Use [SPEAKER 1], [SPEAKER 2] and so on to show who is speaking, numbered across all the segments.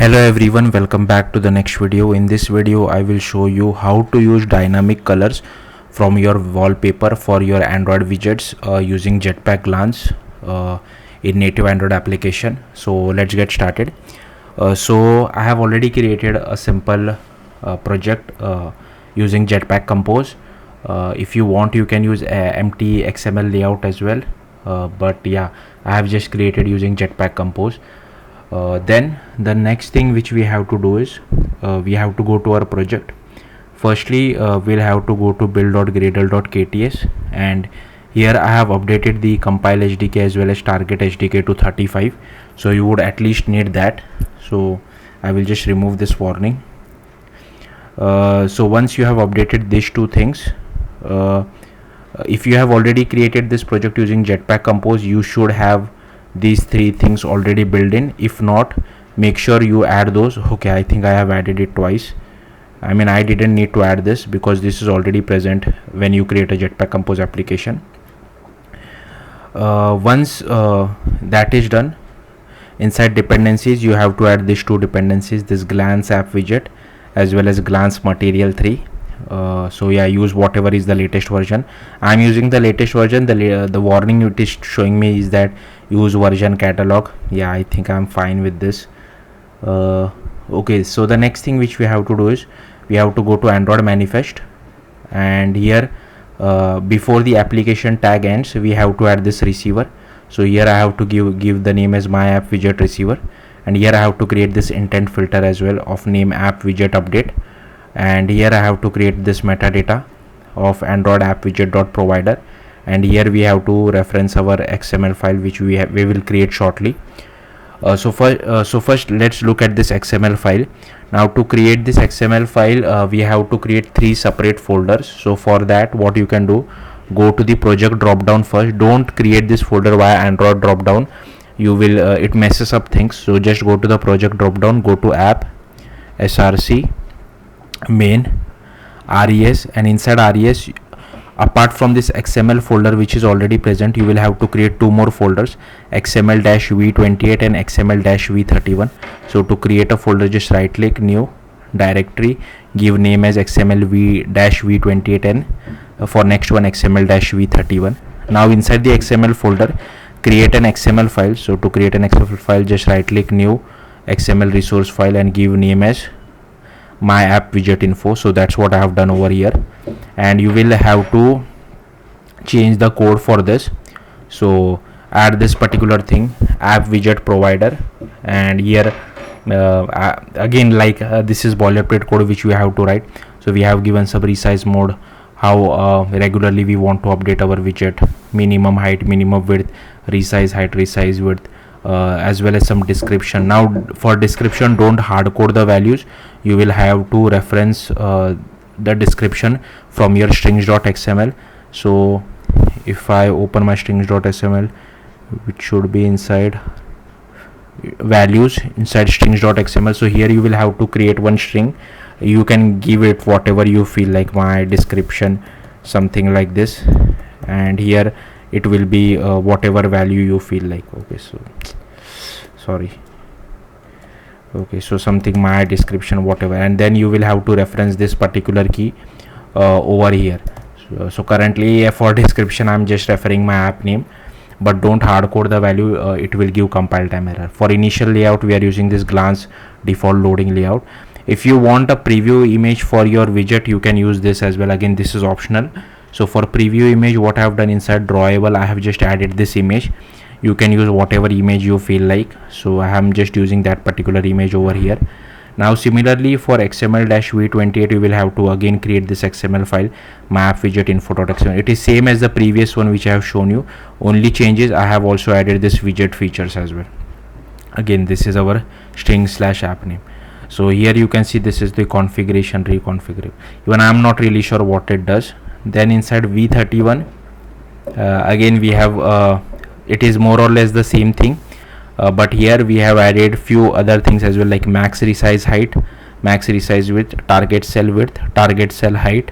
[SPEAKER 1] Hello everyone, welcome back to the next video. In this video I will show you how to use dynamic colors from your wallpaper for your Android widgets using Jetpack Glance in native Android application. So let's get started. So I have already created a simple project using Jetpack Compose. If you want, you can use empty XML layout as well, but yeah, I have just created using Jetpack Compose. Then the next thing which we have to do is we have to go to our project. Firstly, we'll have to go to build.gradle.kts, and here I have updated the compile SDK as well as target SDK to 35, so you would at least need that. So I will just remove this warning. So once you have updated these two things, if you have already created this project using Jetpack Compose, you should have these three things already built in. If not, make sure you add those. Okay, I think I have added it twice. I mean, I didn't need to add this because this is already present when you create a Jetpack Compose application. Once that is done, inside dependencies you have to add these two dependencies, this glance app widget as well as glance material 3. So yeah, use whatever is the latest version. I'm using the latest version. The warning it is showing me is that use version catalog. Yeah, I think I'm fine with this. Okay, so the next thing which we have to do is we have to go to Android manifest, and here before the application tag ends we have to add this receiver. So here I have to give the name as my app widget receiver, and here I have to create this intent filter as well of name app widget update, and here I have to create this metadata of Android app widget dot provider, and here we have to reference our XML file which we will create shortly. So first let's look at this XML file. Now to create this XML file we have to create 3 separate folders. So for that, what you can do, go to the project drop down first. Don't create this folder via Android drop down, you will it messes up things. So just go to the project drop down, go to app, src, main, res, and inside res, apart from this XML folder which is already present, you will have to create 2 more folders, xml-v28 and xml-v31. So to create a folder, just right click, new directory, give name as xml-v28 and for next one xml-v31. Now inside the XML folder, create an XML file. So to create an XML file, just right click, new XML resource file, and give name as my app widget info. So that's what I have done over here, and you will have to change the code for this. So add this particular thing, app widget provider, and here again this is boilerplate code which we have to write. So we have given some resize mode, how regularly we want to update our widget, minimum height, minimum width, resize height, resize width, as well as some description. Now for description, don't hard code the values, you will have to reference the description from your strings.xml. so if I open my strings.xml, which should be inside values, inside strings.xml, so here you will have to create one string. You can give it whatever you feel like, my description, something like this, and here it will be whatever value you feel like. Okay, so sorry, okay, so something, my description, whatever, and then you will have to reference this particular key over here. So currently for description I'm just referring my app name, but don't hard code the value, it will give compile time error. For initial layout we are using this glance default loading layout. If you want a preview image for your widget, you can use this as well. Again, this is optional. So for preview image, what I have done inside drawable, I have just added this image. You can use whatever image you feel like, so I am just using that particular image over here. Now similarly for xml-v28, you will have to again create this XML file, my app widget info.xml. it is same as the previous one which I have shown you, only changes I have also added this widget features as well. Again, this is our string/app name. So here you can see this is the configuration, reconfigure. Even I am not really sure what it does. Then inside v31 again we have it is more or less the same thing, but here we have added few other things as well, like max resize height, max resize width, target cell width, target cell height.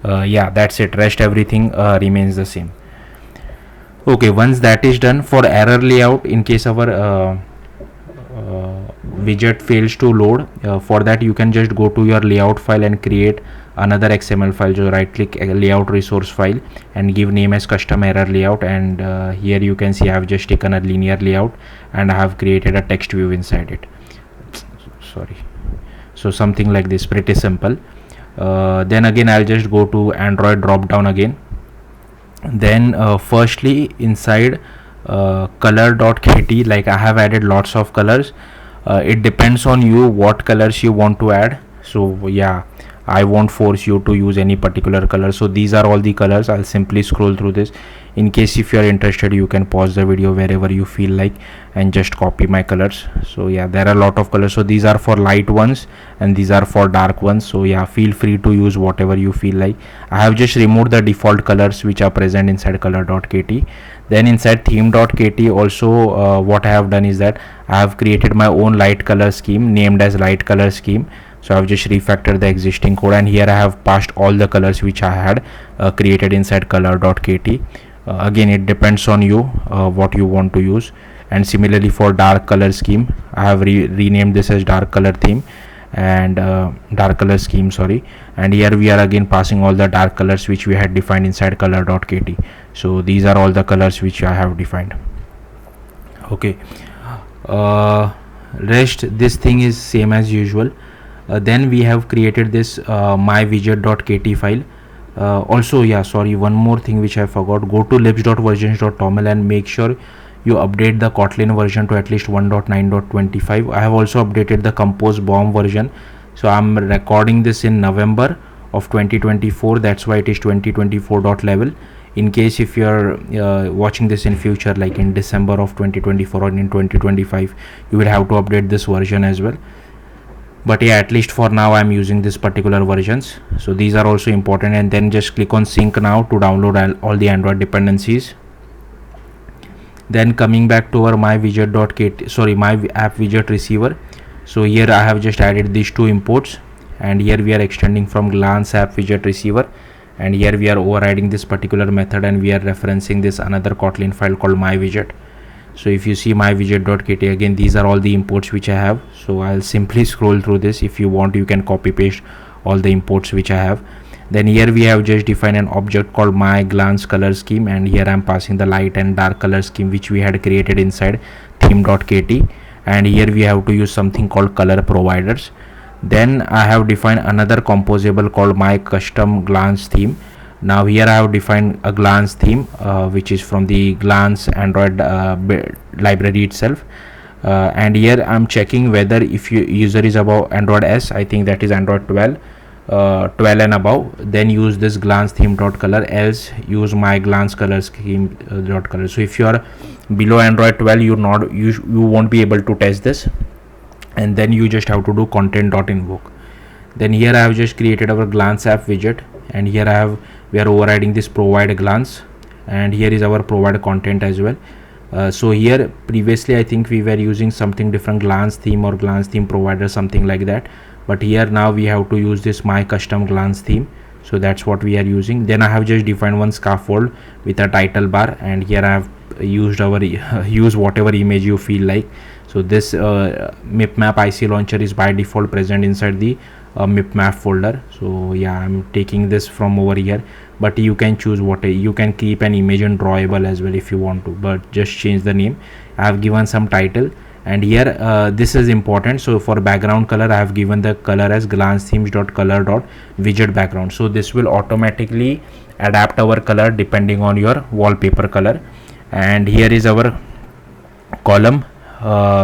[SPEAKER 1] Yeah, that's it. Rest everything remains the same. Okay, once that is done, for error layout, in case our widget fails to load, for that you can just go to your layout file and create another XML file. So right click layout resource file and give name as custom error layout, and here you can see I have just taken a linear layout and I have created a text view inside it. Sorry. So something like this, pretty simple. Then again I'll just go to Android drop down again. Then firstly inside color.kt, like I have added lots of colors. It depends on you what colors you want to add. So yeah, I won't force you to use any particular color. So these are all the colors. I'll simply scroll through this. In case if you are interested, you can pause the video wherever you feel like and just copy my colors. So yeah, there are a lot of colors. So these are for light ones and these are for dark ones. So yeah, feel free to use whatever you feel like. I have just removed the default colors which are present inside color.kt. Then inside theme.kt also what I have done is that I have created my own light color scheme named as light color scheme. So I've just refactored the existing code, and here I have passed all the colors which I had created inside color.kt. Again, it depends on you what you want to use. And similarly for dark color scheme, I have renamed this as dark color theme and dark color scheme, sorry. And here we are again passing all the dark colors which we had defined inside color.kt. So these are all the colors which I have defined. Okay, rest this thing is same as usual. Then we have created this mywidget.kt file. Also, yeah, sorry, one more thing which I forgot. Go to libs.versions.toml and make sure you update the Kotlin version to at least 1.9.25. I have also updated the Compose Bomb version. So I'm recording this in November of 2024. That's why it is 2024.level. In case if you are watching this in future, like in December of 2024 or in 2025, you will have to update this version as well. But yeah, at least for now I'm using this particular versions. So these are also important. And then just click on sync now to download all the Android dependencies. Then coming back to our my app widget receiver. So here I have just added these two imports, and here we are extending from glance app widget receiver, and here we are overriding this particular method, and we are referencing this another Kotlin file called mywidget. So if you see mywidget.kt, again these are all the imports which I have. So I'll simply scroll through this. If you want, you can copy paste all the imports which I have. Then here we have just defined an object called my glance color scheme, and here I'm passing the light and dark color scheme which we had created inside theme.kt. And here we have to use something called color providers. Then I have defined another composable called my custom glance theme. Now here I have defined a glance theme which is from the glance Android library itself. And here I'm checking whether if your user is above Android S, I think that is Android 12 and above, then use this glance theme dot color, else use my glance color scheme dot color. So if you are below Android 12, you won't be able to test this, and then you just have to do content dot invoke. Then here I have just created our glance app widget, and here we are overriding this provide glance, and here is our provide content as well. So here previously I think we were using something different, glance theme or glance theme provider, something like that. But here now we have to use this my custom glance theme. So that's what we are using. Then I have just defined one scaffold with a title bar, and here I have used our use whatever image you feel like. So this mipmap IC launcher is by default present inside the mipmap folder. So yeah, I'm taking this from over here, but you can choose what you can keep an image in drawable as well if you want to, but just change the name. I have given some title, and here this is important. So for background color, I have given the color as glancethemes.color.widget background. So this will automatically adapt our color depending on your wallpaper color. And here is our column.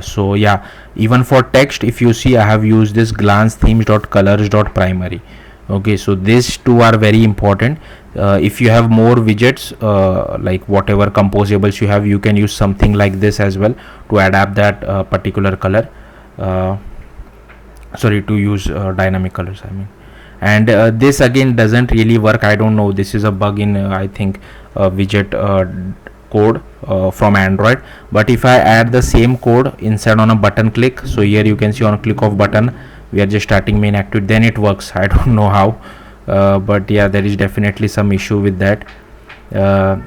[SPEAKER 1] So yeah, even for text, if you see, I have used this glancethemes.colors.primary. Okay, so these two are very important. If you have more widgets, like whatever composables you have, you can use something like this as well to adapt that particular color. Sorry, to use dynamic colors, I mean. And this again doesn't really work. I don't know, this is a bug in I think widget code from Android. But if I add the same code inside on a button click, so here you can see on a click of button we are just starting main activity, then it works. I don't know how, but yeah, there is definitely some issue with that.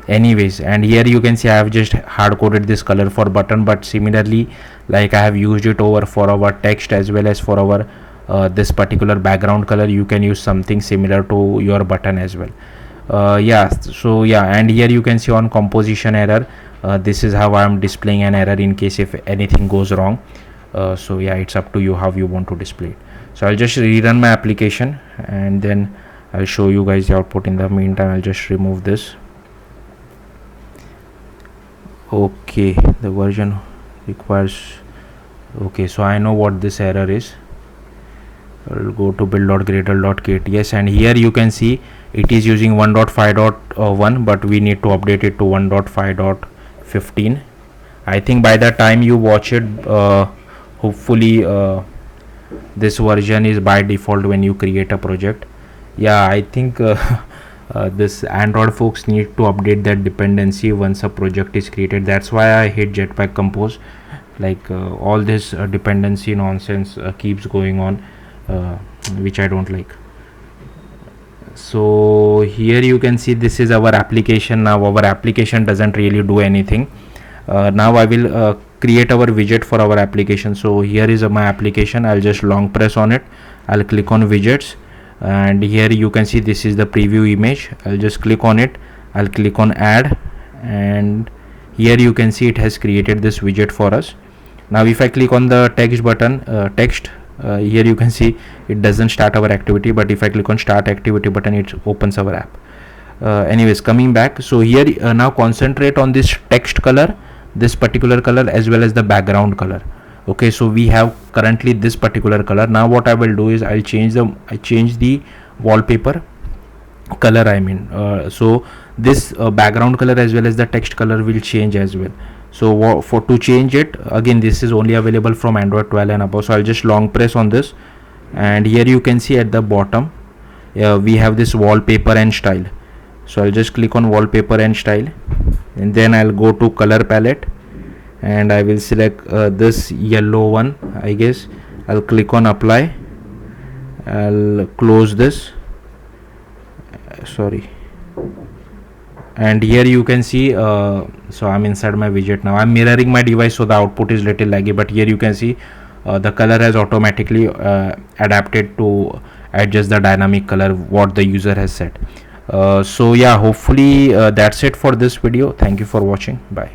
[SPEAKER 1] Anyways, and here you can see I have just hard coded this color for button, but similarly like I have used it over for our text as well as for our this particular background color. You can use something similar to your button as well. Yeah, so yeah, and here you can see on composition error, this is how I am displaying an error in case if anything goes wrong. So yeah, it's up to you how you want to display it. So I'll just rerun my application and then I'll show you guys the output. In the meantime, I'll just remove this. Okay, the version requires, okay, so I know what this error is. I'll go to build.gradle.kts and here you can see it is using 1.5.1, but we need to update it to 1.5.15. I think by the time you watch it, hopefully this version is by default when you create a project. Yeah, I think this Android folks need to update that dependency once a project is created. That's why I hate Jetpack Compose. Like all this dependency nonsense keeps going on, which I don't like. So here you can see this is our application. Now our application doesn't really do anything. Now I will create our widget for our application. So here is my application. I'll just long press on it. I'll click on widgets and here you can see this is the preview image. I'll just click on it. I'll click on add and here you can see it has created this widget for us. Now if I click on the text button, here you can see it doesn't start our activity, but if I click on start activity button, it opens our app. Anyways, coming back, so here now concentrate on this text color, this particular color as well as the background color. Okay, so we have currently this particular color. Now what I will do is I'll change the wallpaper color, I mean so this background color as well as the text color will change as well. So for to change it, again this is only available from Android 12 and above. So I'll just long press on this and here you can see at the bottom we have this wallpaper and style. So I'll just click on wallpaper and style and then I'll go to color palette and I will select this yellow one, I guess. I'll click on apply. I'll close this, sorry, and here you can see so I'm inside my widget now. I'm mirroring my device so the output is little laggy, but here you can see the color has automatically adapted to adjust the dynamic color what the user has set. So yeah, hopefully that's it for this video. Thank you for watching. Bye.